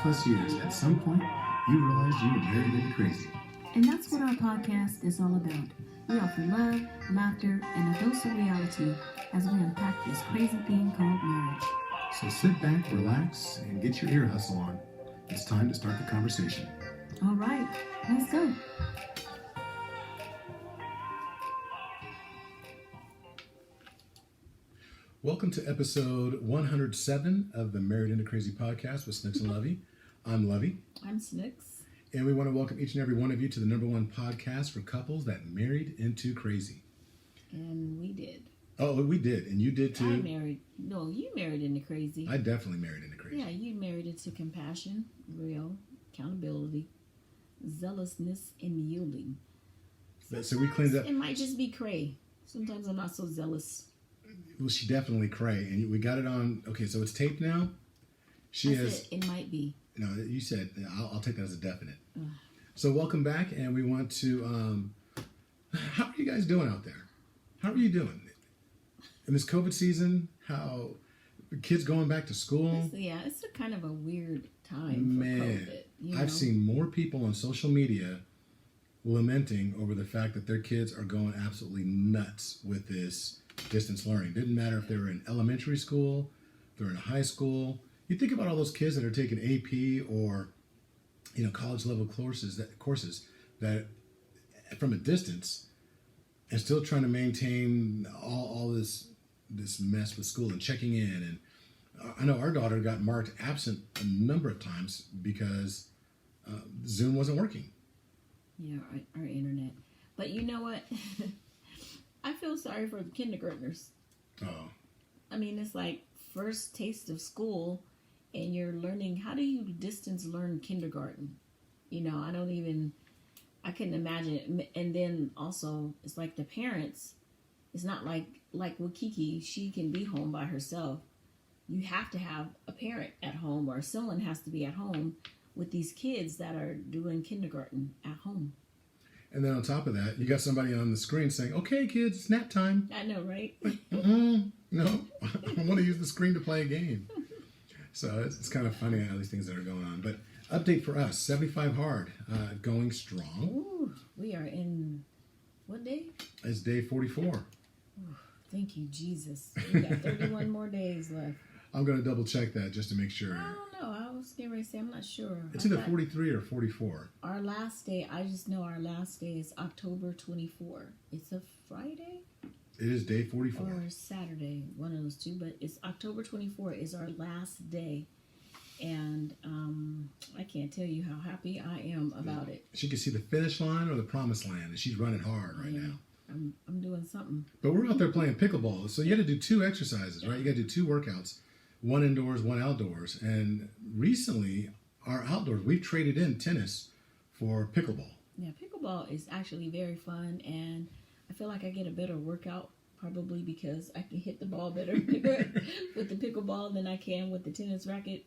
plus years, at some point, you realized you were married into crazy. And that's what our podcast is all about. We offer love, laughter, and a dose of reality as we unpack this crazy thing called marriage. So sit back, relax, and get your ear hustle on. It's time to start the conversation. All right, let's go. Welcome to episode 107 of the Married into Crazy podcast with Snooks and Lovey. I'm Lovey. I'm Snooks. And we want to welcome each and every one of you to the number one podcast for couples that married into crazy. And we did. Oh, we did. And you did too. You married into crazy. I definitely married into crazy. Yeah, you married into compassion, real, accountability, zealousness, and yielding. So we cleaned up. It might just be cray. Sometimes I'm not so zealous. Well, she definitely cray. And we got it on. Okay, so it's taped now. Said it might be. No, you said, I'll take that as a definite. So welcome back, and we want to, how are you guys doing out there? How are you doing? In this COVID season, how kids going back to school? It's a kind of a weird time for COVID. I've seen more people on social media lamenting over the fact that their kids are going absolutely nuts with this distance learning. Didn't matter if they were in elementary school, if they're in high school. You think about all those kids that are taking AP or, college level courses that from a distance and still trying to maintain all this mess with school and checking in. And I know our daughter got marked absent a number of times because Zoom wasn't working. Yeah, our internet. But you know what? I feel sorry for the kindergartners. Oh. I mean, it's like first taste of school. And you're learning, how do you distance learn kindergarten? I couldn't imagine it. And then also, it's like the parents, it's not like with Kiki, she can be home by herself. You have to have a parent at home, or someone has to be at home with these kids that are doing kindergarten at home. And then on top of that, you got somebody on the screen saying, okay, kids, it's nap time. I know, right? No, I want to use the screen to play a game. So it's kind of funny how these things that are going on. But update for us, 75 Hard, going strong. Ooh, we are in, what day? It's day 44. Ooh, thank you, Jesus. We got 31 more days left. I'm going to double check that just to make sure. I don't know. I was getting ready to say, I'm not sure. It's either 43 or 44. Our last day, I just know our last day is October 24. It's a Friday? It is day 44. Or Saturday, one of those two. But it's October 24 is our last day. And I can't tell you how happy I am about it. She can see the finish line or the promised land, and she's running hard right now. I'm doing something. But we're out there playing pickleball. So you got to do two exercises, right? You got to do two workouts, one indoors, one outdoors. And recently, our outdoors, we've traded in tennis for pickleball. Yeah, pickleball is actually very fun, and I feel like I get a better workout probably because I can hit the ball better with the pickleball than I can with the tennis racket.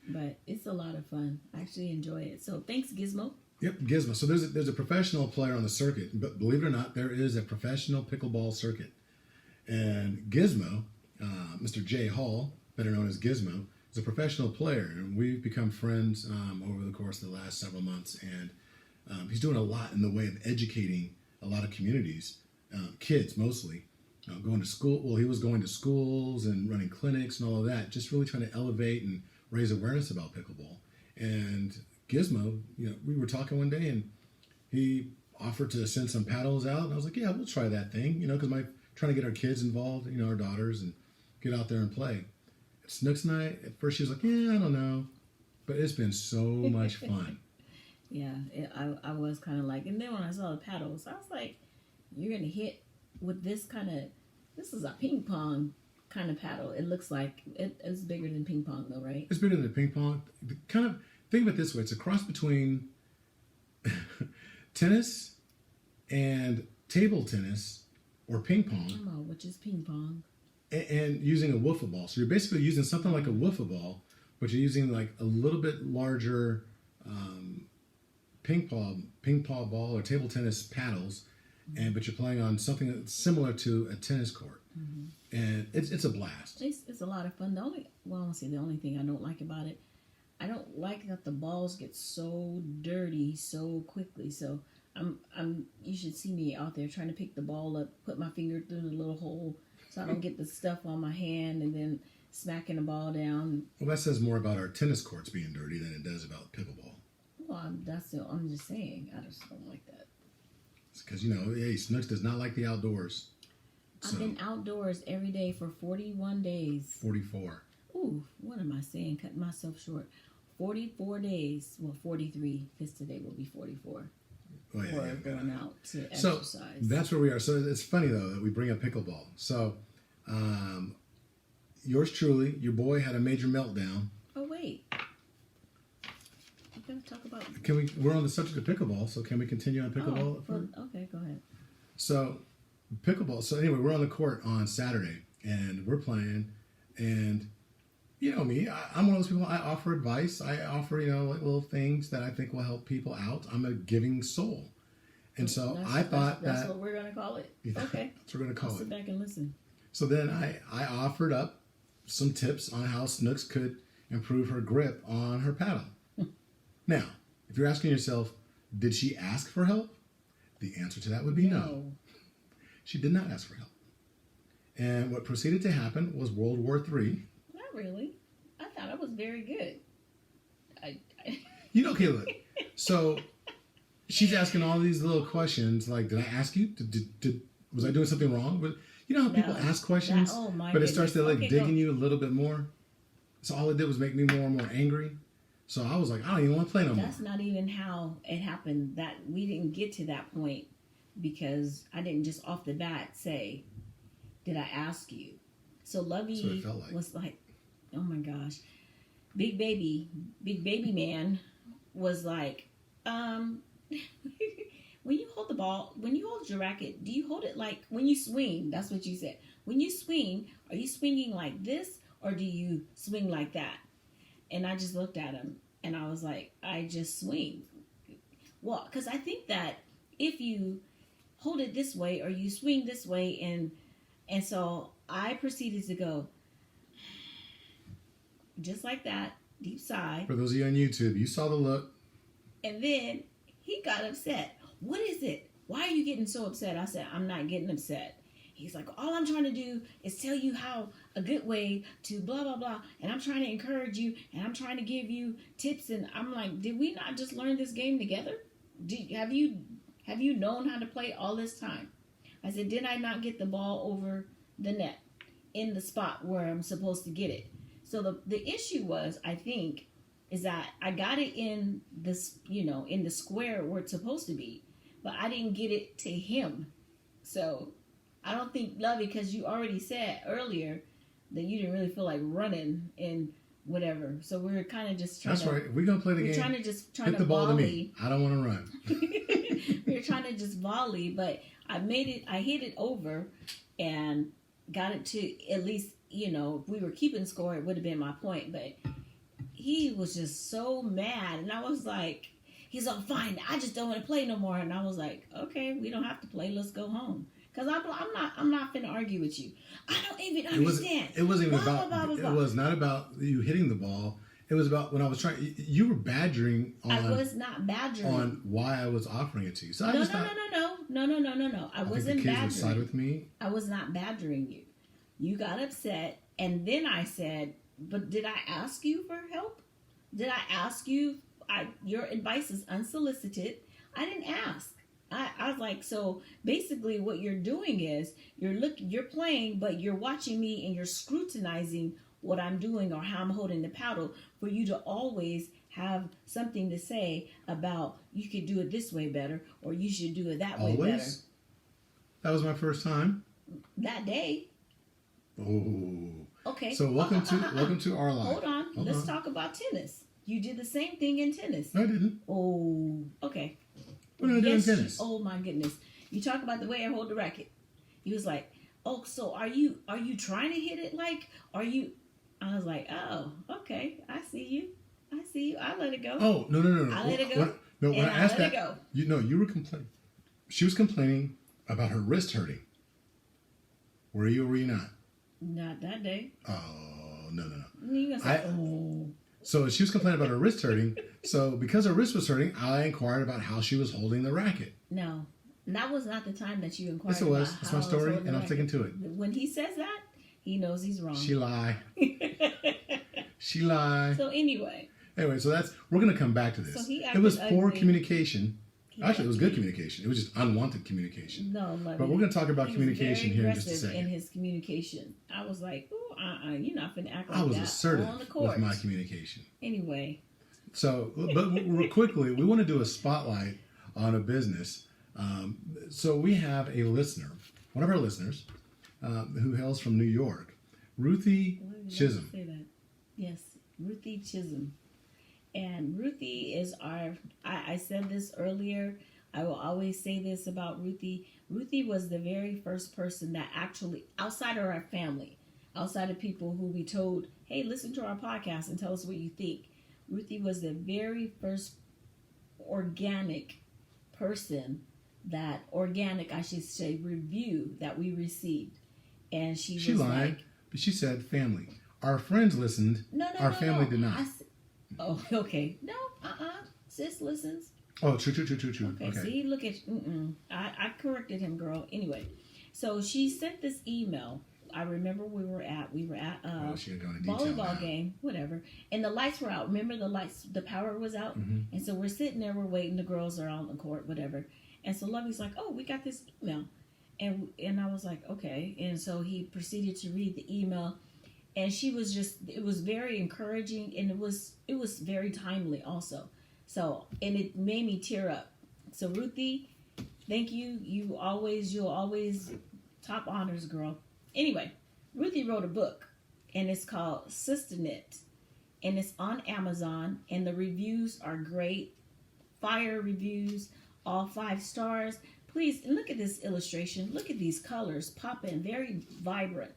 But it's a lot of fun. I actually enjoy it. So thanks, Gizmo. Yep, Gizmo. So there's a professional player on the circuit, but believe it or not, there is a professional pickleball circuit. And Gizmo, Mr. Jay Hall, better known as Gizmo, is a professional player, and we've become friends over the course of the last several months. And he's doing a lot in the way of educating a lot of communities, kids mostly, going to school. Well, he was going to schools and running clinics and all of that, just really trying to elevate and raise awareness about pickleball. And Gizmo, we were talking one day, and he offered to send some paddles out. And I was like, yeah, we'll try that thing, because trying to get our kids involved, our daughters, and get out there and play. Snooks and I, at first she was like, yeah, I don't know. But it's been so much fun. Yeah, I was kind of like, and then when I saw the paddles, I was like, you're going to hit with this is a ping pong kind of paddle. It looks like it's bigger than ping pong though, right? It's bigger than ping pong. Think of it this way. It's a cross between tennis and table tennis or ping pong. I don't know, which is ping pong. And using a wiffle ball. So you're basically using something like a wiffle ball, but you're using like a little bit larger ping pong ball or table tennis paddles, but you're playing on something that's similar to a tennis court. Mm-hmm. And it's a blast. It's a lot of fun. The only thing I don't like about it, I don't like that the balls get so dirty so quickly. So you should see me out there trying to pick the ball up, put my finger through the little hole so I don't get the stuff on my hand, and then smacking the ball down. Well, that says more about our tennis courts being dirty than it does about pickleball. Well, I'm just saying, I just don't like that. It's because, you know, hey, Snooks does not like the outdoors. So, I've been outdoors every day for 41 days. 44. Ooh, what am I saying? Cutting myself short. 44 days. Well, 43, because today will be 44. Oh, yeah, Or yeah. going out to So exercise. that's where we are. So it's funny, though, that we bring up pickleball. So yours truly, your boy had a major meltdown. Oh, wait. We're going to talk about... We're on the subject of pickleball, so can we continue on pickleball? Okay, go ahead. So pickleball. So anyway, we're on the court on Saturday, and we're playing, and you know me, I'm one of those people. I offer advice. I offer, you know, like little things that I think will help people out. I'm a giving soul, and so I thought that's what we're gonna call it. Yeah, Okay, that's what we're gonna call I'll it. sit back and listen. So then I offered up some tips on how Snooks could improve her grip on her paddle. Now, if you're asking yourself, did she ask for help? The answer to that would be no. She did not ask for help. And what proceeded to happen was World War III. Not really. I thought I was very good. You know, okay, look. So she's asking all these little questions like, did I ask you? Was I doing something wrong? But you know how people ask questions, oh my but it starts to like Okay, digging you a little bit more. So all it did was make me more and more angry. So I was like, I don't even want to play no more. That's not even how it happened. That we didn't get to that point because I didn't just off the bat say, "Did I ask you?" So Lovey That's what it felt like. was like, "Oh my gosh, big baby man was like, when you hold the ball, when you hold your racket, do you hold it like when you swing?" That's what you said. When you swing, are you swinging like this or do you swing like that? And I just looked at him and I was like, I just swing. Well, because I think that if you hold it this way or you swing this way, and so I proceeded to go just like that, deep sigh. For those of you on YouTube, you saw the look. And then he got upset. What is it? Why are you getting so upset? I said, I'm not getting upset. He's like, all I'm trying to do is tell you how a good way to blah, blah, blah. And I'm trying to encourage you. And I'm trying to give you tips. And I'm like, did we not just learn this game together? Have you known how to play all this time? I said, did I not get the ball over the net in the spot where I'm supposed to get it? So the issue was, I think, is that I got it in this, in the square where it's supposed to be, but I didn't get it to him. So I don't think, Lovey, because you already said earlier that you didn't really feel like running and whatever. So we're kind of just trying That's right. If we're going to play the game, trying hit the ball to me. I don't want to run. We were trying to just volley, but I hit it over and got it to at least, if we were keeping score, it would have been my point. But he was just so mad. And I was like, he's all, fine, I just don't want to play no more. And I was like, okay, we don't have to play. Let's go home. Because I'm not finna argue with you. I don't even understand. It wasn't even Blah, about, blah, blah, blah, it was not about you hitting the ball. It was about when I was trying, you were badgering on. I was not badgering. On why I was offering it to you. So No. I just thought, No. I wasn't think the kids badgering. would side with me. I was not badgering you. You got upset, and then I said, but did I ask you for help? Did I ask you? Your advice is unsolicited. I didn't ask. I was like, so basically what you're doing is you're playing, but you're watching me and you're scrutinizing what I'm doing or how I'm holding the paddle for you to always have something to say about you could do it this way better or you should do it that way better. Always? That was my first time. That day. Oh. Okay. So welcome to our life. Hold on. Let's talk about tennis. You did the same thing in tennis. No, I didn't. Oh, okay. What did I do in tennis? Oh my goodness. You talk about the way I hold the racket. He was like, oh, so are you trying to hit it like, are you? I was like, oh, okay. I see you. I let it go. Oh, no. I let it go. When I asked let that, it go. You were complaining. She was complaining about her wrist hurting. Were you or were you not? Not that day. Oh, no. You gonna say, oh. So she was complaining about her wrist hurting. So because her wrist was hurting, I inquired about how she was holding the racket. No, that was not the time that you inquired. Yes, it was. About That's how my I was story, holding and I'm the sticking to it. racket. When he says that, he knows he's wrong. She lie. She lie. So anyway, So we're going to come back to this. So he It was acted poor ugly. communication. he Actually, it was good acted- communication. It was just unwanted communication. No, But we're going to talk about he was communication very here in just a aggressive second. in his communication. I was like, "Ooh, you're not finna act like I was that assertive on the court." with my communication. Anyway, So, but real quickly, we want to do a spotlight on a business. So we have a listener, one of our listeners, who hails from New York, Ruthie why did I Chisholm. say that? Yes, Ruthie Chisholm. And Ruthie is I said this earlier. I will always say this about Ruthie. Ruthie was the very first person that actually, outside of our family, outside of people who we told, hey, listen to our podcast and tell us what you think. Ruthie was the very first organic person I should say, review that we received. And she was lied, like, but she said family. Our friends listened. Our family did not. Oh, okay. No, sis listens. Oh, true. Okay, see, look at, I corrected him, girl. Anyway, so she sent this email. I remember we were at She didn't go into detail now. volleyball game, whatever, and the lights were out. Remember the power was out, and so we're sitting there, we're waiting. The girls are on the court, whatever, and so Lovey's like, "Oh, we got this email," and I was like, "Okay," and so he proceeded to read the email, and it was very encouraging, and it was very timely also. So, and it made me tear up. So Ruthie, thank you. You'll always top honors, girl. Anyway, Ruthie wrote a book, and it's called Sister Knit, and it's on Amazon, and the reviews are great. Fire reviews, all 5 stars. Please look at this illustration. Look at these colors popping, very vibrant.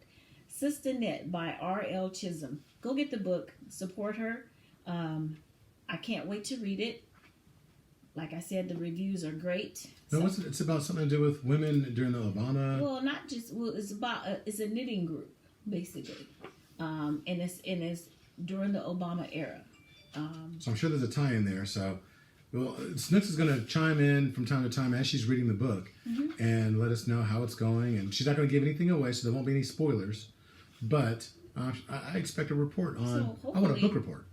Sister Knit by R.L. Chisholm. Go get the book. Support her. I can't wait to read it. Like I said, the reviews are great. No, it's about something to do with women during the Obama. Well, not just. Well, it's about. It's a knitting group, basically, and it's during the Obama era. So I'm sure there's a tie in there. So, well, Snooks is going to chime in from time to time as she's reading the book and let us know how it's going. And she's not going to give anything away, so there won't be any spoilers. But I expect a report on. I want a book report.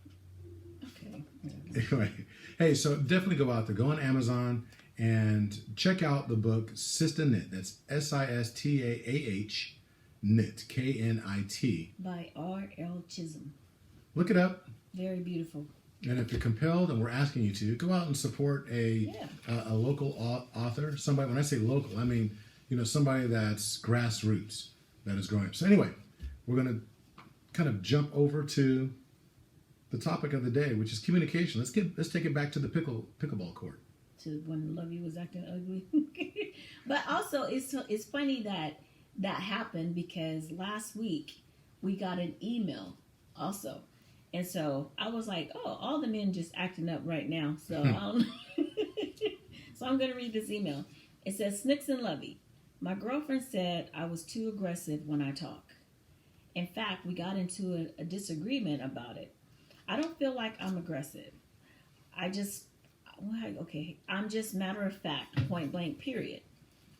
Okay. Anyway, hey, so definitely go out there, go on Amazon and check out the book Sister Knit. That's Sistaah Knit, Knit By R.L. Chisholm. Look it up, Very beautiful. and if you're compelled, and we're asking you to, go out and support a local author. Somebody, when I say local, I mean somebody that's grassroots that is growing up. So anyway, we're gonna kind of jump over to the topic of the day, which is communication. Let's take it back to the pickleball court. To when Lovey was acting ugly. But also, it's funny that happened because last week we got an email also. And so I was like, oh, all the men just acting up right now. So, so I'm going to read this email. It says, Snooks and Lovey, my girlfriend said I was too aggressive when I talk. In fact, we got into a disagreement about it. I don't feel like I'm aggressive. I'm just matter of fact, point blank, period.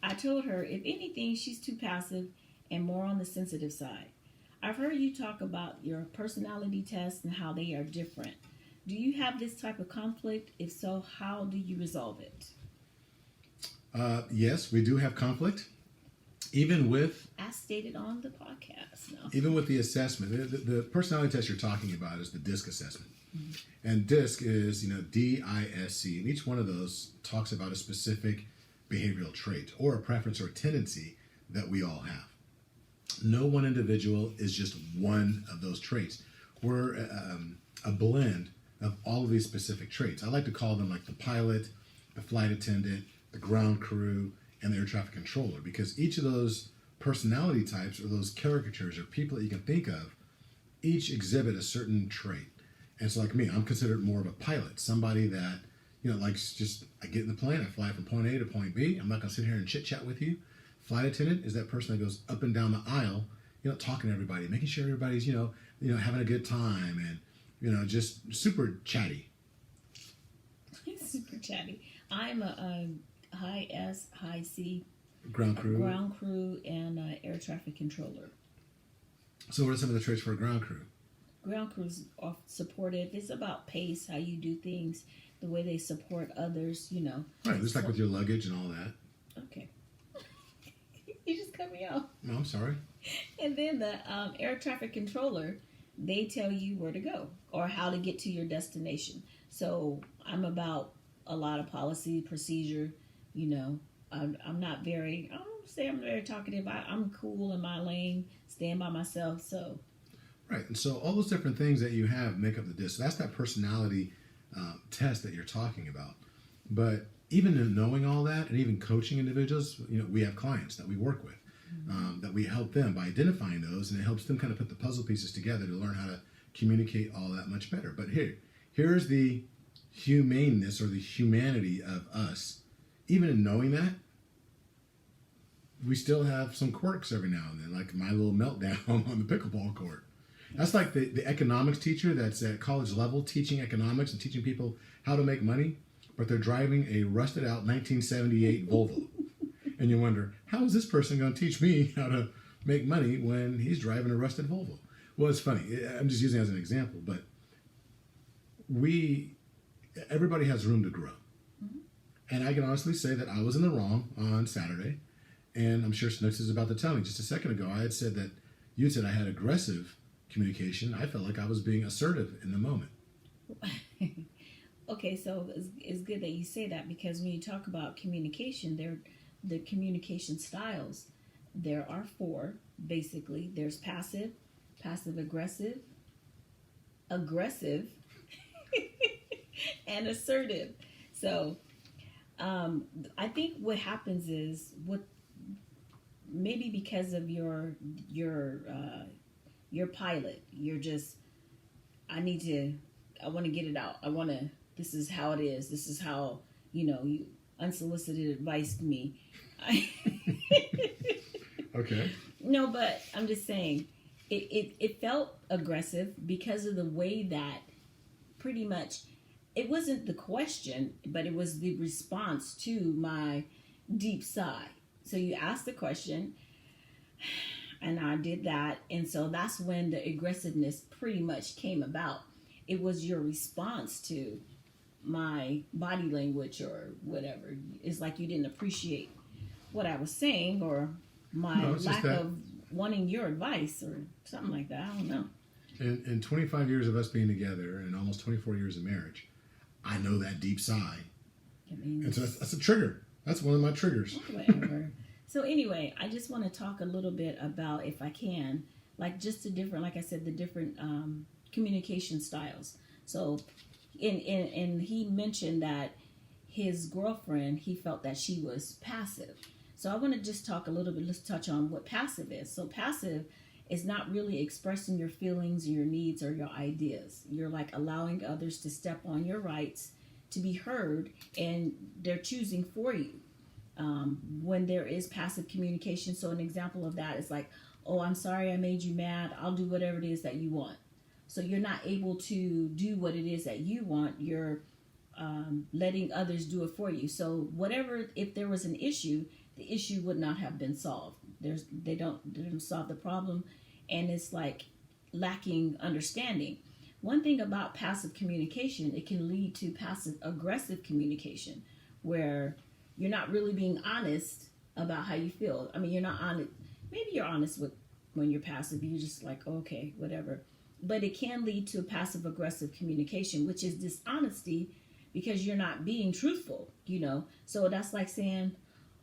I told her, if anything, she's too passive and more on the sensitive side. I've heard you talk about your personality tests and how they are different. Do you have this type of conflict? If so, how do you resolve it? Yes, we do have conflict. Even with As stated on the podcast now. even with the assessment, the personality test you're talking about is the DISC assessment. And DISC is, DISC, and each one of those talks about a specific behavioral trait or a preference or a tendency that we all have. No one individual is just one of those traits. We're a blend of all of these specific traits. I like to call them like the pilot, the flight attendant, the ground crew, and the air traffic controller, because each of those personality types or those caricatures or people that you can think of, each exhibit a certain trait. And so like me, I'm considered more of a pilot, somebody that, likes just, I get in the plane, I fly from point A to point B. I'm not going to sit here and chit chat with you. Flight attendant is that person that goes up and down the aisle, talking to everybody, making sure everybody's, having a good time just super chatty. Super chatty. I'm a high S, high C Ground crew. And air traffic controller. So what are some of the traits for a ground crew? Ground crews are supportive. It's about pace, how you do things, the way they support others. Right, just like with your luggage and all that. Okay. You just cut me off. No, I'm sorry. And then the air traffic controller, they tell you where to go or how to get to your destination. So I'm about a lot of policy, procedure. I'm not very, I don't say I'm very talkative. I'm cool in my lane, stand by myself. So. Right, and so all those different things that you have make up the disc. So that's that personality test that you're talking about. But even in knowing all that and even coaching individuals, we have clients that we work with, that we help them by identifying those, and it helps them kind of put the puzzle pieces together to learn how to communicate all that much better. But here's the humaneness or the humanity of us. Even in knowing that, we still have some quirks every now and then, like my little meltdown on the pickleball court. That's like the economics teacher that's at college level teaching economics and teaching people how to make money, but they're driving a rusted out 1978 Volvo. And you wonder, how is this person going to teach me how to make money when he's driving a rusted Volvo? Well, it's funny. I'm just using it as an example, but everybody has room to grow. And I can honestly say that I was in the wrong on Saturday. And I'm sure Snooks is about to tell me. Just a second ago, I had said that you said I had aggressive communication. I felt like I was being assertive in the moment. Okay, so it's good that you say that, because when you talk about communication, the communication styles, there are 4, basically. There's passive, passive-aggressive, aggressive, and assertive. So I think what happens is, maybe because of your pilot, you're just, I want to get it out. This is how it is. This is how, you unsolicited advice me. Okay. No, but I'm just saying, it felt aggressive because of the way that pretty much, it wasn't the question, but it was the response to my deep sigh. So you asked the question, and I did that, and so that's when the aggressiveness pretty much came about. It was your response to my body language or whatever. It's like you didn't appreciate what I was saying, or my lack of wanting your advice or something like that. I don't know. In 25 years of us being together and almost 24 years of marriage, I know that deep sigh. And so that's a trigger. That's one of my triggers. Whatever. So anyway, I just want to talk a little bit about, if I can, like just the different, like I said, the different communication styles. So and he mentioned that his girlfriend, he felt that she was passive. So I want to just talk a little bit, let's touch on what passive is. So passive is not really expressing your feelings, your needs, or your ideas. You're like allowing others to step on your rights, to be heard, and they're choosing for you. When there is passive communication, so an example of that is like, oh, I'm sorry I made you mad. I'll do whatever it is that you want. So you're not able to do what it is that you want. You're letting others do it for you. So if there was an issue, the issue would not have been solved. They don't solve the problem, and it's like lacking understanding. One thing about passive communication, it can lead to passive aggressive communication, where you're not really being honest about how you feel. I mean, you're not honest. Maybe you're honest when you're passive. You're just like, okay, whatever. But it can lead to passive aggressive communication, which is dishonesty, because you're not being truthful, So that's like saying,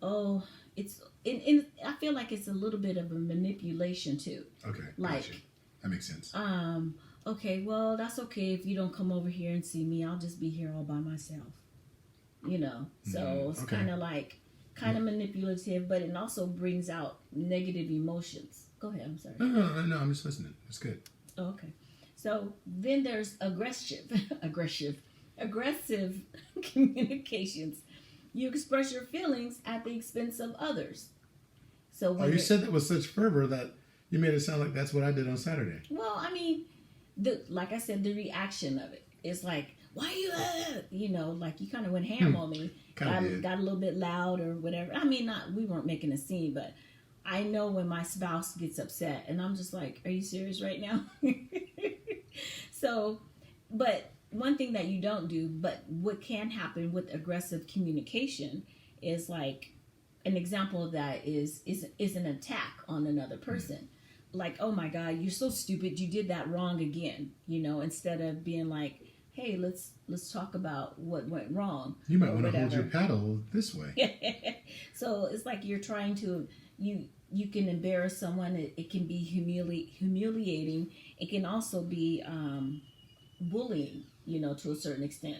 oh, I feel like it's a little bit of a manipulation too. Okay. Like, gotcha. That makes sense. Okay, well, that's okay if you don't come over here and see me. I'll just be here all by myself. So it's okay. kind of manipulative, but it also brings out negative emotions. Go ahead, I'm sorry. No, I'm just listening. It's good. Oh, okay. So then there's aggressive communications. You express your feelings at the expense of others. So you said that with such fervor that you made it sound like that's what I did on Saturday. Well, I mean, like I said, the reaction of it is like, why you, like you kind of went ham on me, got a little bit loud or whatever. I mean, we weren't making a scene, but I know when my spouse gets upset, and I'm just like, are you serious right now? So, but one thing that you don't do, but what can happen with aggressive communication is like, an example of that is an attack on another person. Like, oh my God, you're so stupid, you did that wrong again, instead of being like, hey, let's talk about what went wrong. You might want to hold your paddle this way. So it's like you're trying to, you can embarrass someone. It can be humiliating. It can also be bullying, to a certain extent.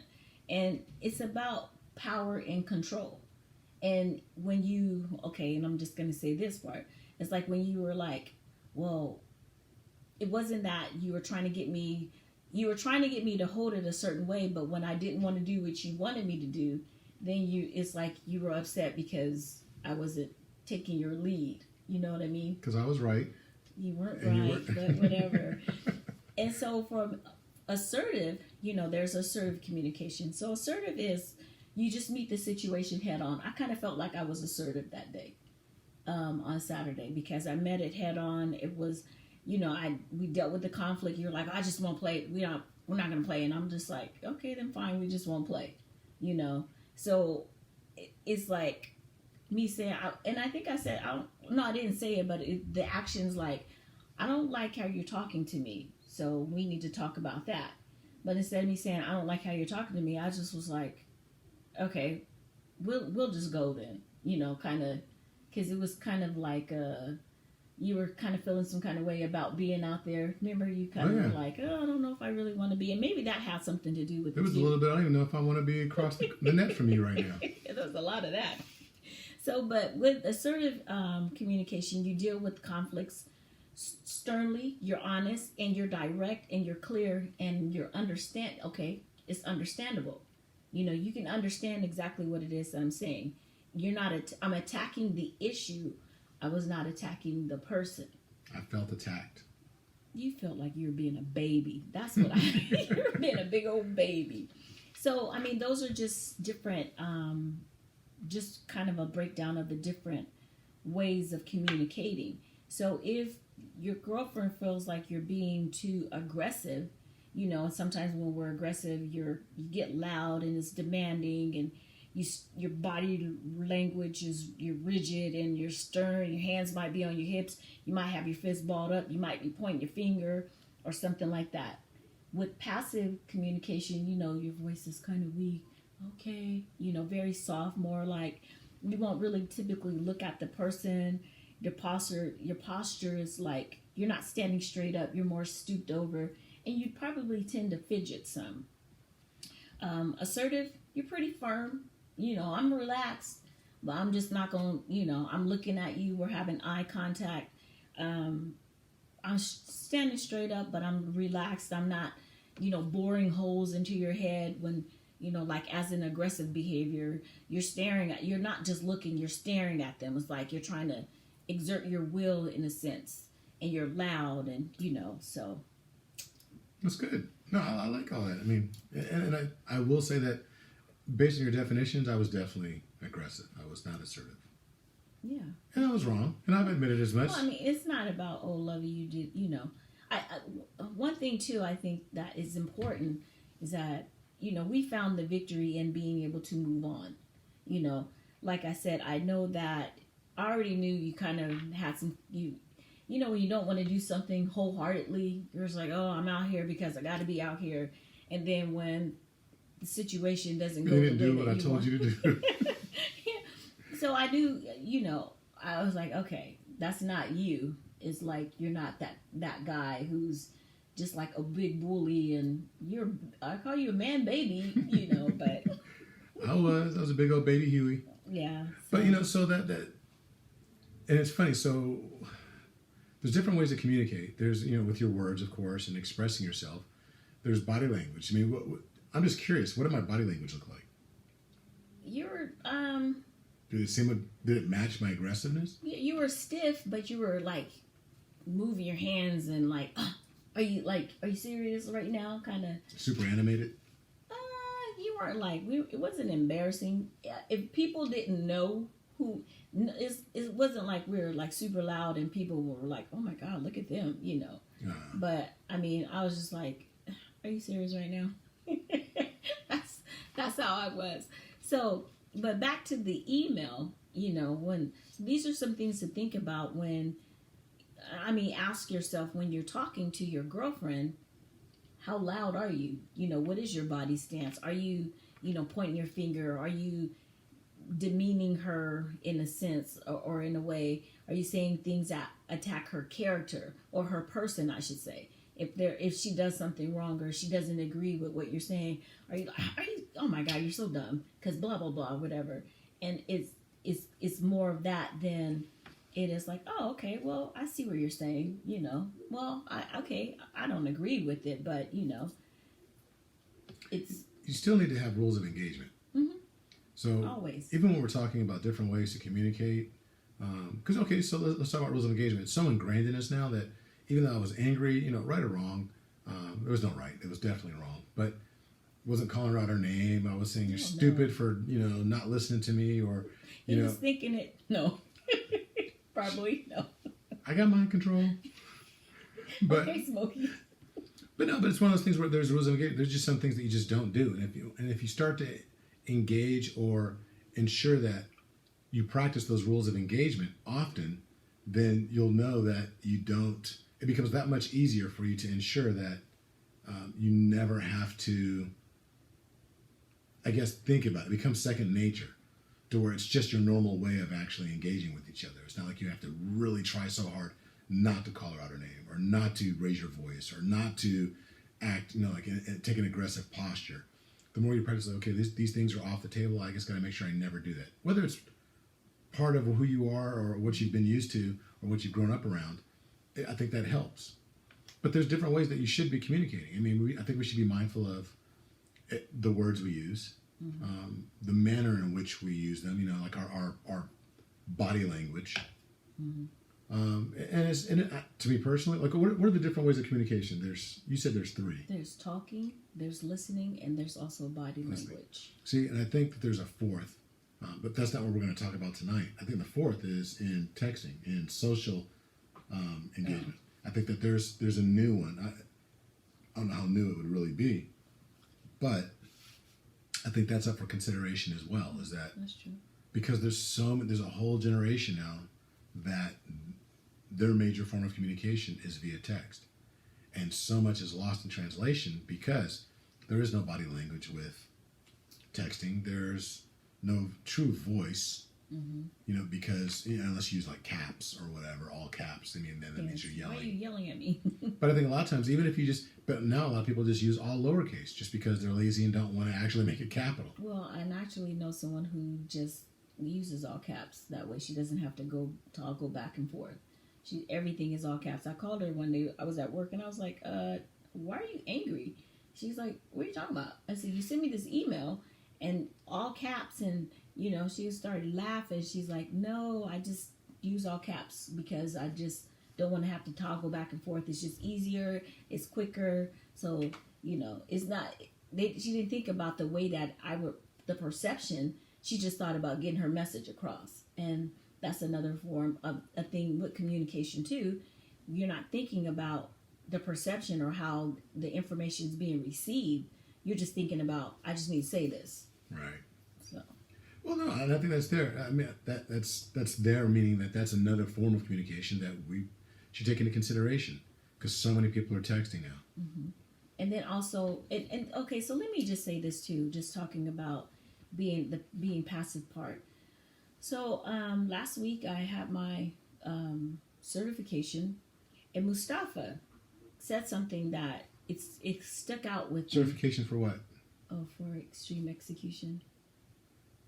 And it's about power and control. And when and I'm just going to say this part, it's like when you were like, well, it wasn't that you were trying to get me to hold it a certain way, but when I didn't want to do what you wanted me to do, then it's like you were upset because I wasn't taking your lead. You know what I mean? Because I was right. You weren't right, but whatever. And so for assertive, there's assertive communication. So assertive is you just meet the situation head on. I kind of felt like I was assertive that day on Saturday because I met it head on. It was, we dealt with the conflict. You're like, I just won't play. We're not going to play. And I'm just like, okay, then fine. We just won't play, So it's like me saying, and I think I said, I didn't say it, but the action's like, I don't like how you're talking to me. So we need to talk about that. But instead of me saying, I don't like how you're talking to me, I just was like, okay, we'll just go then, kind of, because it was kind of like you were kind of feeling some kind of way about being out there. Remember, you kind of were like, I don't know if I really want to be, and maybe that had something to do with it. There was a little bit. I don't even know if I want to be across the net from you right now. There was a lot of that. So, but with assertive communication, you deal with conflicts sternly. You're honest and you're direct and you're clear and you're it's understandable. You can understand exactly what it is that I'm saying. I'm attacking the issue. I was not attacking the person. I felt attacked. You felt like you were being a baby. That's what you were being a big old baby. So, I mean, those are just different, just kind of a breakdown of the different ways of communicating. So if your girlfriend feels like you're being too aggressive, sometimes when we're aggressive, you get loud and it's demanding, and your body language you're rigid and you're stern. Your hands might be on your hips. You might have your fist balled up. You might be pointing your finger or something like that. With passive communication, your voice is kind of weak. Okay, very soft, more like you won't really typically look at the person. Your posture is like you're not standing straight up. You're more stooped over. And you probably tend to fidget some. Assertive, you're pretty firm. I'm relaxed, but I'm just not going to, I'm looking at you. We're having eye contact. I'm standing straight up, but I'm relaxed. I'm not, boring holes into your head when, like as an aggressive behavior, you're not just looking, you're staring at them. It's like you're trying to exert your will in a sense, and you're loud and, so. That's good. No, I like all that. I mean, and I will say that based on your definitions, I was definitely aggressive. I was not assertive. Yeah. And I was wrong, and I've admitted as much. Well, I mean, it's not about, Lovey, you did, I one thing, too, I think that is important is that, we found the victory in being able to move on. Like I said, I know that I already knew you kind of had some, when you don't want to do something wholeheartedly, you're just like, oh, I'm out here because I got to be out here. And then when the situation doesn't go you didn't the way do what I told you to do. Yeah. So I knew, I was like, okay, that's not you. It's like you're not that guy who's just like a big bully, and I call you a man baby, but I was a big old baby Huey. Yeah. So. But so that and it's funny, so there's different ways to communicate. There's, with your words, of course, and expressing yourself. There's body language. I mean, I'm just curious. What did my body language look like? You were, did it match my aggressiveness? You were stiff, but you were like moving your hands and like, Are you serious right now? Kind of. Super animated. You weren't like it wasn't embarrassing. If people didn't know who, it wasn't like we were like super loud and people were like, oh my god, look at them, you know. But I mean, I was just like, are you serious right now? that's how I was. So, but back to the email, you know, when these are some things to think about when, I mean, ask yourself when you're talking to your girlfriend, how loud are you? You know, what is your body stance? Are you, you know, pointing your finger? Are you demeaning her in a sense or in a way? Are you saying things that attack her character or her person, I should say? If she does something wrong or she doesn't agree with what you're saying, are you oh my god, you're so dumb because blah blah blah whatever. And it's more of that than it is like, oh, okay, well, I see what you're saying, you know. Well, I don't agree with it, but, you know, it's... You still need to have rules of engagement. Mm-hmm. So, always. Even when we're talking about different ways to communicate, because, okay, so let's talk about rules of engagement. It's so ingrained in us now that even though I was angry, you know, right or wrong, there was no right. It was definitely wrong. But I wasn't calling her out her name. I was saying you're stupid for, you know, not listening to me or, you know. He was thinking it. No. Probably no. I got mind control. But, okay, Smokey. But it's one of those things where there's rules of engagement. There's just some things that you just don't do, and if you start to engage or ensure that you practice those rules of engagement often, then you'll know that you don't. It becomes that much easier for you to ensure that you never have to, I guess, think about it. It becomes second nature, to where it's just your normal way of actually engaging with each other. It's not like you have to really try so hard not to call her out her name or not to raise your voice or not to act, you know, like take an aggressive posture. The more you practice, like, okay, these things are off the table. I just got to make sure I never do that. Whether it's part of who you are or what you've been used to or what you've grown up around, I think that helps. But there's different ways that you should be communicating. I mean, I think we should be mindful of the words we use. Mm-hmm. The manner in which we use them, you know, like our body language. Mm-hmm. To me personally, like what are the different ways of communication? You said there's three. There's talking, there's listening, and there's also body language. See, and I think that there's a fourth, but that's not what we're going to talk about tonight. I think the fourth is in texting, in social engagement. I think that there's a new one. I don't know how new it would really be, but I think that's up for consideration as well. That's true. Because there's a whole generation now that their major form of communication is via text, and so much is lost in translation because there is no body language with texting. There's no true voice, you know, because unless you use like caps or whatever, all caps. I mean, then that means you're yelling. Why are you yelling at me? But I think a lot of times, even if you but now a lot of people just use all lowercase just because they're lazy and don't want to actually make it capital. Well, I actually know someone who just uses all caps. That way she doesn't have to go back and forth. Everything is all caps. I called her one day. I was at work and I was like, why are you angry? She's like, what are you talking about? I said, you sent me this email and all caps, and you know, she started laughing. She's like, no, I just use all caps because I just don't want to have to toggle back and forth. It's just easier. It's quicker. So, you know, it's not, she didn't think about the way that the perception. She just thought about getting her message across. And that's another form of a thing with communication too. You're not thinking about the perception or how the information is being received. You're just thinking about, I just need to say this. Right. So. Well, no, and I think that's there. I mean, that's there, meaning that's another form of communication that we should take into consideration because so many people are texting now. Mm-hmm. And then also, and okay, so let me just say this too, just talking about being passive part. So last week I had my certification, and Mustafa said something that it stuck out with certification for what? Oh, for extreme execution.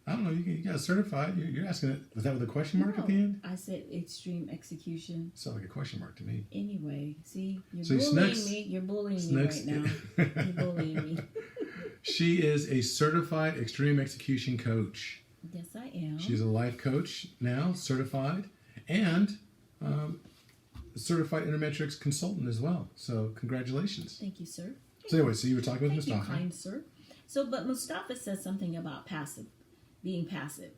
I don't know. You got certified. You're asking it. Was that with a question mark at the end? I said extreme execution. Sounds like a question mark to me. Anyway, see, you're bullying me. You're bullying me right now. You're bullying me. She is a certified extreme execution coach. Yes, I am. She's a life coach now, certified, and certified intermetrics consultant as well. So congratulations. Thank you, sir. So anyway, so you were talking with Thank you, Mustafa. kind sir. So, but Mustafa said something about passive, being passive.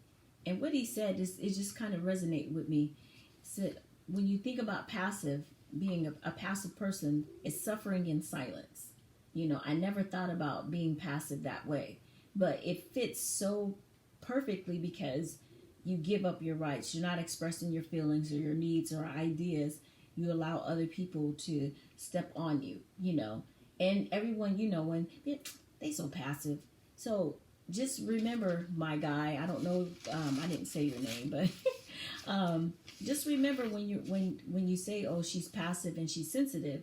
And what he said is, it just kind of resonated with me. He said, when you think about passive, being a passive person is suffering in silence. You know, I never thought about being passive that way, but it fits so perfectly because you give up your rights. You're not expressing your feelings or your needs or ideas. You allow other people to step on you, you know. And everyone, you know, when they so passive. So just remember, my guy, I don't know, I didn't say your name, but just remember when you say, oh, she's passive and she's sensitive.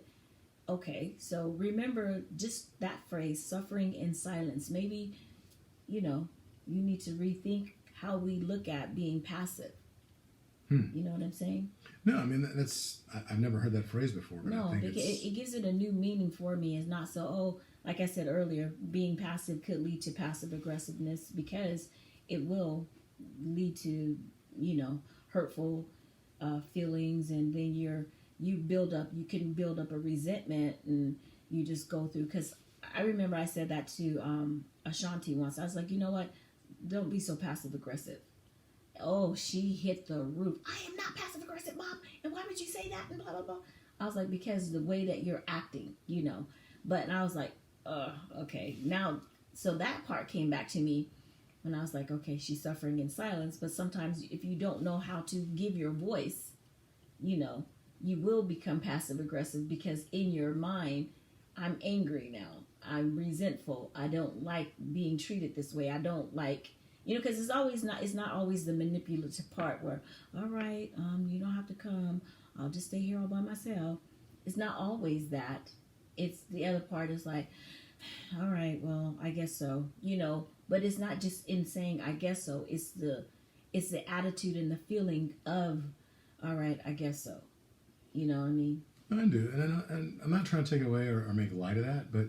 Okay, so remember just that phrase, suffering in silence. Maybe, you know, you need to rethink how we look at being passive. You know what I'm saying? No, I mean, I've never heard that phrase before. But No, I think it gives it a new meaning for me. It's not so, oh, like I said earlier, being passive could lead to passive aggressiveness, because it will lead to, you know, hurtful feelings, and then you can build up a resentment, and you just go through. Because I remember I said that to Ashanti once. I was like, you know what? Don't be so passive aggressive. Oh, she hit the roof. I am not passive aggressive, Mom. And why would you say that? And blah, blah, blah. I was like, because the way that you're acting, you know. But I was like, okay. Now, so that part came back to me when I was like, okay, she's suffering in silence. But sometimes if you don't know how to give your voice, you know, you will become passive aggressive, because in your mind, I'm angry now. I'm resentful. I don't like being treated this way. I don't like, you know, because it's not always the manipulative part where, all right, you don't have to come. I'll just stay here all by myself. It's not always that. It's the other part is like, all right, well, I guess so, you know. But it's not just in saying I guess so. It's the attitude and the feeling of, all right, I guess so. You know what I mean? I do, and I'm not trying to take away or make light of that, but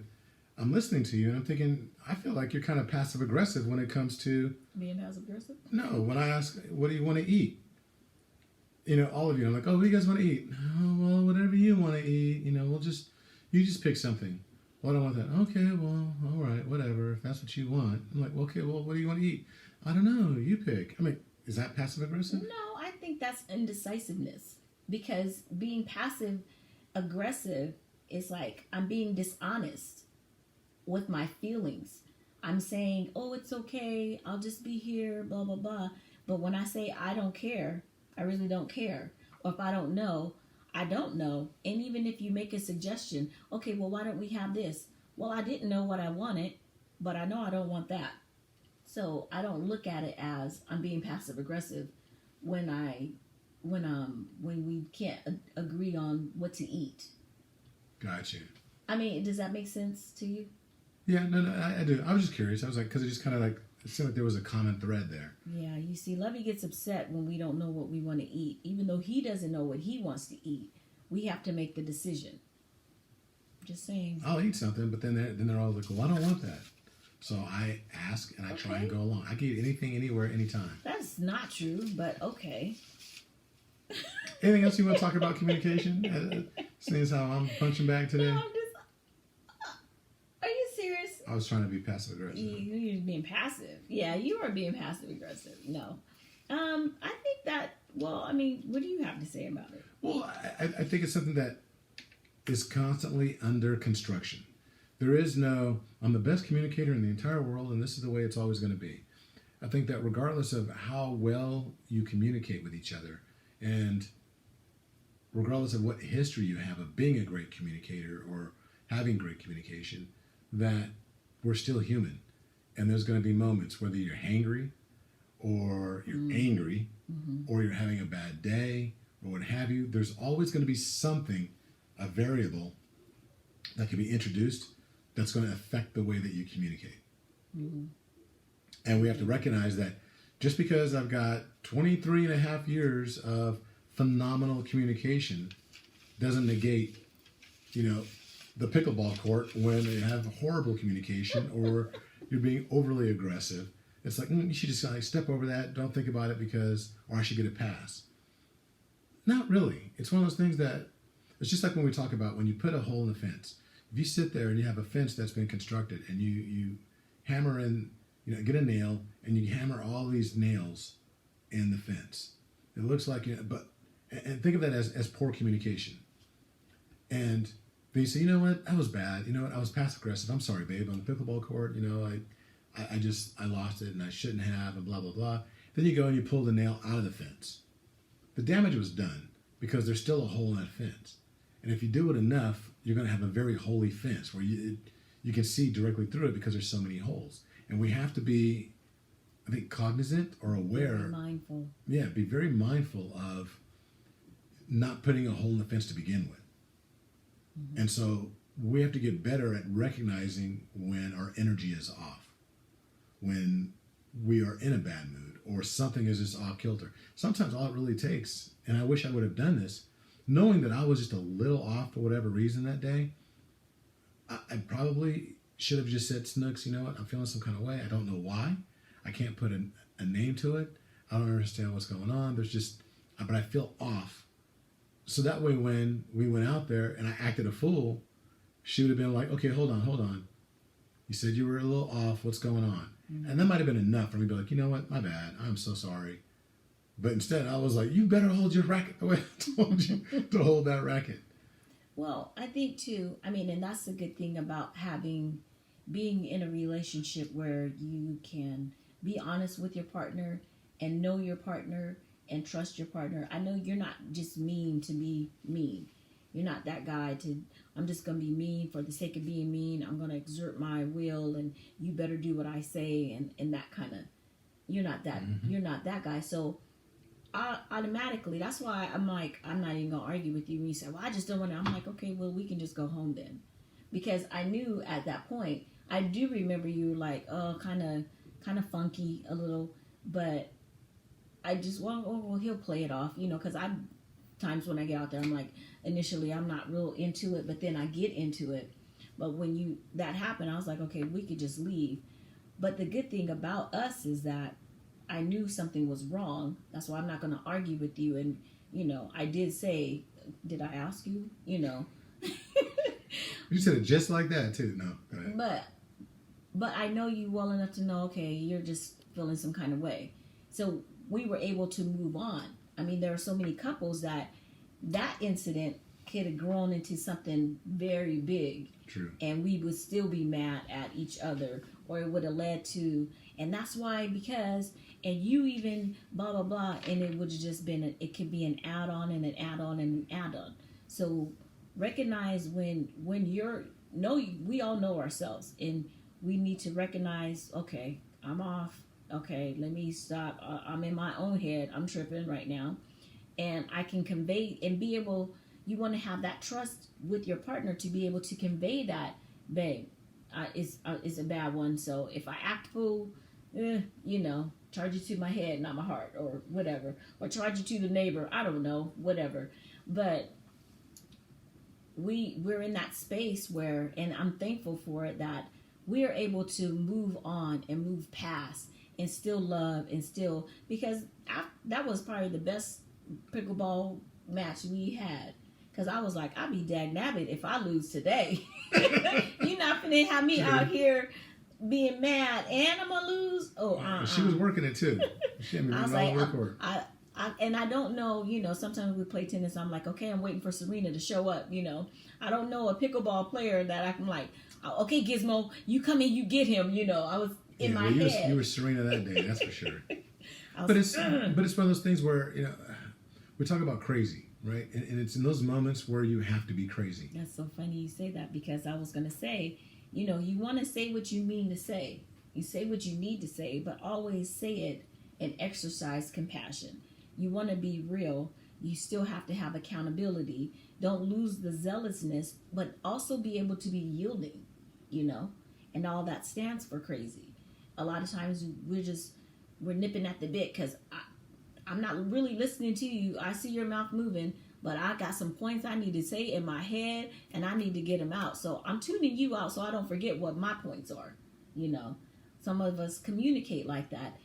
I'm listening to you and I'm thinking, I feel like you're kind of passive aggressive when it comes to Being passive aggressive? no. When I ask, what do you want to eat? You know, all of you, I'm like, oh, what do you guys want to eat? Oh, well, whatever you want to eat. You know, you just pick something. Well, I don't want that. Okay, well, all right, whatever. If that's what you want. I'm like, okay, well, what do you want to eat? I don't know. You pick. I mean, is that passive aggressive? No, I think that's indecisiveness, because being passive aggressive is like I'm being dishonest with my feelings. I'm saying, oh, it's okay. I'll just be here, blah, blah, blah. But when I say I don't care, I really don't care. Or if I don't know, I don't know. And even if you make a suggestion, okay, well, why don't we have this? Well, I didn't know what I wanted, but I know I don't want that. So I don't look at it as I'm being passive aggressive when we can't agree on what to eat. Gotcha. I mean, does that make sense to you? Yeah, no, I do. I was just curious. I was like, because it just kind of like, it seemed like there was a common thread there. Yeah, you see, Lovey gets upset when we don't know what we want to eat. Even though he doesn't know what he wants to eat, we have to make the decision. Just saying. I'll eat something, but then they're all like, well, I don't want that. So I ask and I try and go along. I can eat anything, anywhere, anytime. That's not true, but okay. Anything else you want to talk about communication? Seeing as how I'm punching bag today. No, I'm just. Are you serious? I was trying to be passive aggressive. You're being passive. Yeah, you are being passive aggressive. No. I think that, well, I mean, what do you have to say about it? Well, I think it's something that is constantly under construction. There is no, I'm the best communicator in the entire world, and this is the way it's always going to be. I think that regardless of how well you communicate with each other, and regardless of what history you have of being a great communicator or having great communication, that we're still human. And there's going to be moments, whether you're hangry or you're angry or you're having a bad day or what have you, there's always going to be something, a variable that can be introduced that's going to affect the way that you communicate. And we have to recognize that just because I've got 23 and a half years of phenomenal communication doesn't negate, you know, the pickleball court when you have horrible communication or you're being overly aggressive. It's like, you should just like step over that, don't think about it because, or I should get a pass. Not really. It's one of those things that It's just like when we talk about when you put a hole in the fence. If you sit there and you have a fence that's been constructed and you hammer in, get a nail and you hammer all these nails in the fence. It looks like, and think of that as poor communication. And but you say, you know what, that was bad. You know what, I was passive aggressive. I'm sorry, babe. On the pickleball court, I lost it and I shouldn't have, and blah, blah, blah. Then you go and you pull the nail out of the fence. The damage was done because there's still a hole in that fence. And if you do it enough, you're going to have a very holy fence where you can see directly through it because there's so many holes. And we have to be, I think, cognizant or aware. Be mindful. Yeah, be very mindful of not putting a hole in the fence to begin with. Mm-hmm. And so we have to get better at recognizing when our energy is off, when we are in a bad mood, or something is just off kilter. Sometimes all it really takes, and I wish I would have done this, knowing that I was just a little off for whatever reason that day, I probably should have just said, Snooks, you know what, I'm feeling some kind of way. I don't know why. I can't put a name to it. I don't understand what's going on. But I feel off. So that way when we went out there and I acted a fool, she would have been like, okay, hold on. You said you were a little off. What's going on? Mm-hmm. And that might have been enough for me to be like, you know what, my bad. I'm so sorry. But instead I was like, you better hold your racket the way I told you to hold that racket. Well, I think too, and that's the good thing about being in a relationship where you can be honest with your partner and know your partner and trust your partner. I know you're not just mean to be mean. You're not that guy I'm just going to be mean for the sake of being mean. I'm going to exert my will and you better do what I say and that kind of, you're not that guy. So automatically, that's why I'm like, I'm not even going to argue with you. When you say, well, I just don't want to, I'm like, okay, well, we can just go home then. Because I knew at that point, I do remember you like, kind of funky a little, but I just, well, he'll play it off, because times when I get out there, I'm like, initially I'm not real into it, but then I get into it. But when that happened, I was like, okay, we could just leave. But the good thing about us is that I knew something was wrong. That's why I'm not going to argue with you. And, I did say, did I ask you? You said it just like that too. No, go ahead. But I know you well enough to know, okay, you're just feeling some kind of way. So we were able to move on. There are so many couples that incident could have grown into something very big. True. And we would still be mad at each other, or it would have led to, and that's why, and you even blah, blah, blah, and it would have just been, it could be an add-on and an add-on and an add-on. So recognize when we all know ourselves, and we need to recognize, okay, I'm off. Okay, let me stop. I'm in my own head. I'm tripping right now. And I can convey and be able, you want to have that trust with your partner to be able to convey that, babe, it's a bad one. So if I act fool, charge it to my head, not my heart, or whatever. Or charge it to the neighbor. I don't know, whatever. But we're in that space where, and I'm thankful for it, that we are able to move on and move past and still love and still, because that was probably the best pickleball match we had. Because I was like, I'd be dag nabbit if I lose today. You're not finna have me out here being mad and I'm gonna lose. She was working it too. She had me running all over the court. And I don't know, sometimes we play tennis, I'm like, okay, I'm waiting for Serena to show up, I don't know a pickleball player that I'm like, okay, Gizmo, you come in, you get him, I was in my head. You were Serena that day, that's for sure. But it's one of those things where, we talk about crazy, right? And it's in those moments where you have to be crazy. That's so funny you say that, because I was going to say, you want to say what you mean to say. You say what you need to say, but always say it and exercise compassion. You want to be real. You still have to have accountability. Don't lose the zealousness, but also be able to be yielding, and all that stands for crazy. A lot of times we're nipping at the bit because I'm not really listening to you. I see your mouth moving, but I got some points I need to say in my head, and I need to get them out. So I'm tuning you out so I don't forget what my points are. Some of us communicate like that.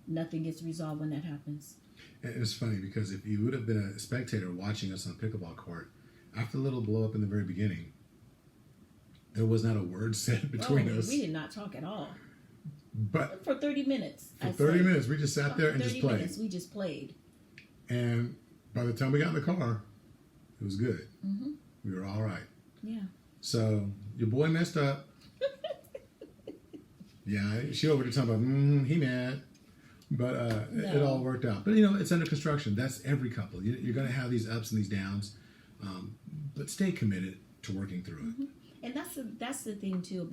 Nothing gets resolved when that happens. And it's funny because if you would have been a spectator watching us on pickleball court, after the little blow up in the very beginning, there was not a word said between us. We did not talk at all. But For 30 minutes. for 30 minutes, we just sat there and just 30 played. minutes, we just played. And by the time we got in the car, it was good. Mm-hmm. We were all right. Yeah. So your boy messed up. Yeah, she over there talking about, he mad. But it all worked out. But, it's under construction. That's every couple. You're going to have these ups and these downs. But stay committed to working through it. Mm-hmm. And that's the thing, too,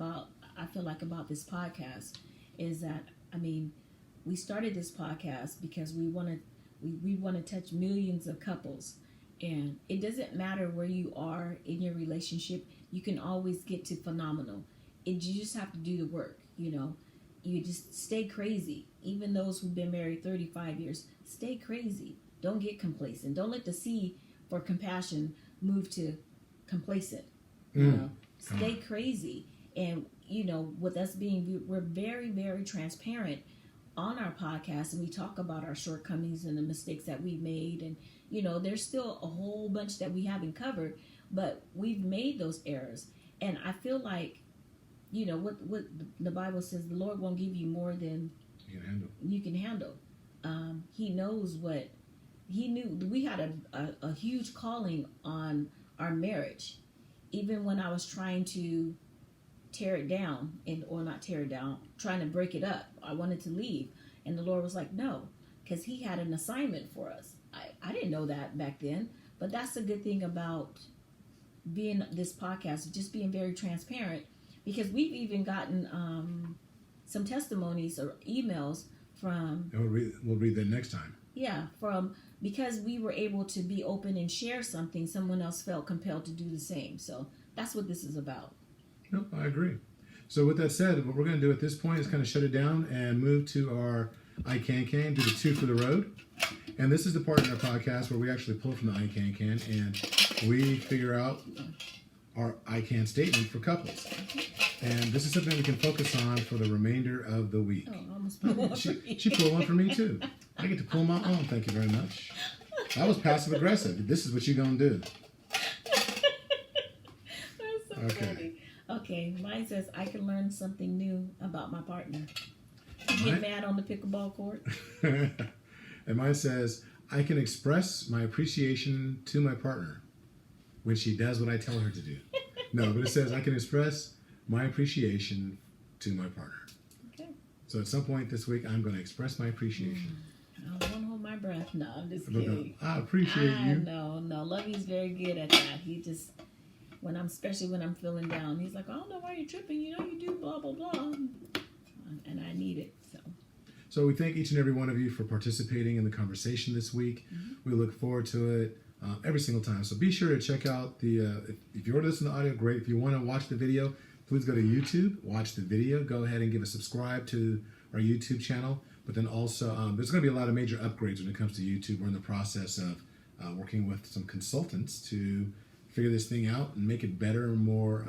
I feel like about this podcast is that, we started this podcast because we want to touch millions of couples. And it doesn't matter where you are in your relationship. You can always get to phenomenal. You just have to do the work, You just stay crazy. Even those who've been married 35 years, stay crazy. Don't get complacent. Don't let the C for compassion move to complacent. Stay crazy. And, with us we're very, very transparent on our podcast, and we talk about our shortcomings and the mistakes that we've made. And, there's still a whole bunch that we haven't covered, but we've made those errors. And I feel like, what the Bible says, the Lord won't give you more than you can handle. He knows he knew. We had a huge calling on our marriage. Even when I was trying to tear it down, or not tear it down, trying to break it up, I wanted to leave. And the Lord was like, no, because he had an assignment for us. I didn't know that back then, but that's the good thing about being this podcast, just being very transparent, because we've even gotten some testimonies or emails from... And we'll read that next time. Yeah, because we were able to be open and share something, someone else felt compelled to do the same. So that's what this is about. Nope, I agree. So with that said, what we're going to do at this point is kind of shut it down and move to our I Can, do the 2 for the road. And this is the part in our podcast where we actually pull from the I Can and we figure out our I Can statement for couples. And this is something we can focus on for the remainder of the week. Oh, almost pulled one for me. She pulled one for me too. I get to pull my own. Thank you very much. That was passive aggressive. This is what you're going to do. That's so funny. Okay, mine says I can learn something new about my partner. Get mad on the pickleball court. And mine says I can express my appreciation to my partner when she does what I tell her to do. No, but it says I can express my appreciation to my partner. Okay. So at some point this week, I'm going to express my appreciation. I don't want to hold my breath. No, I'm just kidding. I appreciate you. No. Lovey's very good at that. He just, especially when I'm feeling down, he's like, I don't know why you're tripping. You do blah, blah, blah. And I need it. So we thank each and every one of you for participating in the conversation this week. Mm-hmm. We look forward to it every single time. So be sure to check out if you're listening to the audio, great. If you want to watch the video, please go to YouTube, watch the video. Go ahead and give a subscribe to our YouTube channel. But then also, there's going to be a lot of major upgrades when it comes to YouTube. We're in the process of working with some consultants to figure this thing out and make it better and more,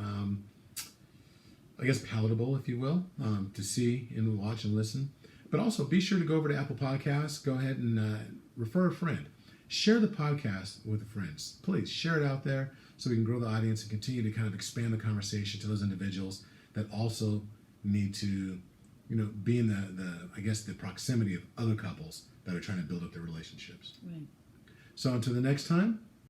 palatable, if you will, to see and watch and listen. But also, be sure to go over to Apple Podcasts. Go ahead and refer a friend. Share the podcast with friends. Please share it out there so we can grow the audience and continue to kind of expand the conversation to those individuals that also need to, be in the proximity of other couples that are trying to build up their relationships. Right. So until the next time,